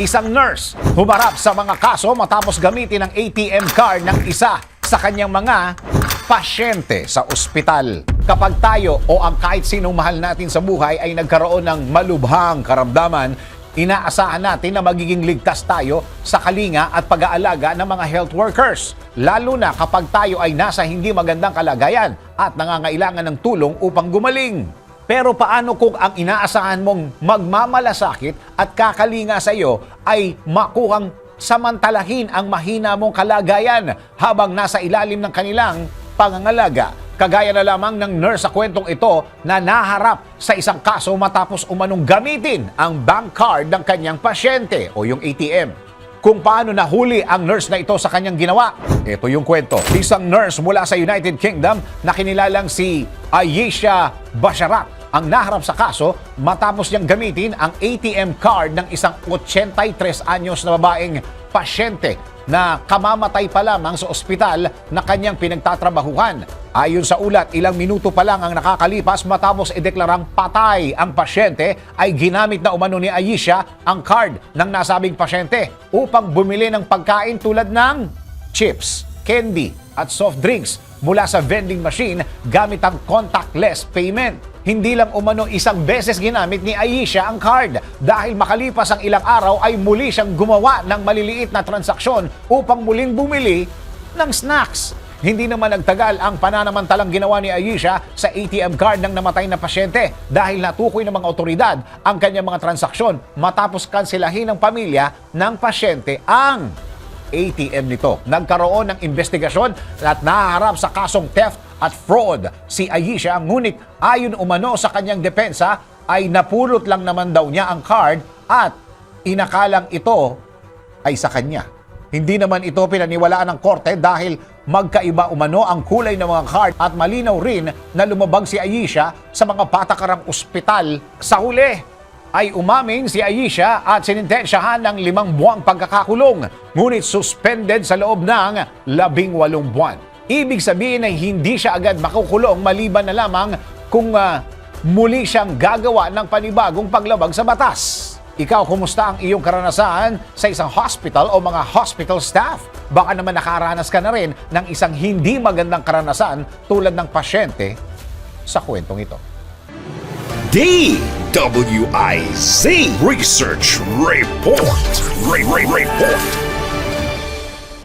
Isang nurse humarap sa mga kaso matapos gamitin ang ATM card ng isa sa kanyang mga pasyente sa ospital. Kapag tayo o ang kahit sinong mahal natin sa buhay ay nagkaroon ng malubhang karamdaman, inaasahan natin na magiging ligtas tayo sa kalinga at pag-aalaga ng mga health workers. Lalo na kapag tayo ay nasa hindi magandang kalagayan at nangangailangan ng tulong upang gumaling. Pero paano kung ang inaasahan mong magmamalasakit at kakalinga sa iyo ay makuhang samantalahin ang mahina mong kalagayan habang nasa ilalim ng kanilang pangangalaga? Kagaya na lamang ng nurse sa kwentong ito na naharap sa isang kaso matapos umanong gamitin ang bank card ng kanyang pasyente o yung ATM. Kung paano nahuli ang nurse na ito sa kanyang ginawa, ito yung kwento. Isang nurse mula sa United Kingdom na kinilalang si Ayesha Basharat ang naharap sa kaso matapos niyang gamitin ang ATM card ng isang 83 anyos na babaeng pasyente na kamamatay pa lamang sa ospital na kanyang pinagtatrabahuhan. Ayon sa ulat, ilang minuto pa lang ang nakakalipas matapos ideklarang patay ang pasyente ay ginamit na umano ni Ayesha ang card ng nasabing pasyente upang bumili ng pagkain tulad ng chips, candy at soft drinks mula sa vending machine gamit ang contactless payment. Hindi lang umano isang beses ginamit ni Ayesha ang card dahil makalipas ang ilang araw ay muli siyang gumawa ng maliliit na transaksyon upang muling bumili ng snacks. Hindi naman nagtagal ang pananamantalang ginawa ni Ayesha sa ATM card ng namatay na pasyente dahil natukoy ng mga otoridad ang kanyang mga transaksyon matapos kanselahin ng pamilya ng pasyente ang ATM nito. Nagkaroon ng investigasyon at nahaharap sa kasong theft at fraud si Ayesha, ngunit ayon umano sa kanyang depensa ay napulot lang naman daw niya ang card at inakalang ito ay sa kanya. Hindi naman ito pinaniwalaan ng korte dahil magkaiba umano ang kulay ng mga card at malinaw rin na lumabag si Ayesha sa mga patakarang ospital. Sa huli ay umamin si Ayesha at sinintensyahan ng 5 buwang pagkakakulong, ngunit suspended sa loob ng 18 buwan. Ibig sabihin ay hindi siya agad makukulong maliban na lamang kung muli siyang gagawa ng panibagong paglabag sa batas. Ikaw, kumusta ang iyong karanasan sa isang hospital o mga hospital staff? Baka naman nakaranas ka na rin ng isang hindi magandang karanasan tulad ng pasyente sa kwentong ito. DWIZ Research Report. Report.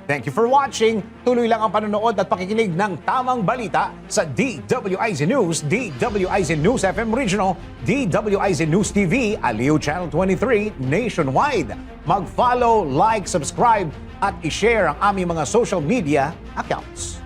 Thank you for watching. Tuloy lang ang panonood at pakikinig ng tamang balita sa DWIZ News, DWIZ News FM Regional, DWIZ News TV, Aliw Channel 23, nationwide. Mag-follow, like, subscribe at i-share ang aming mga social media accounts.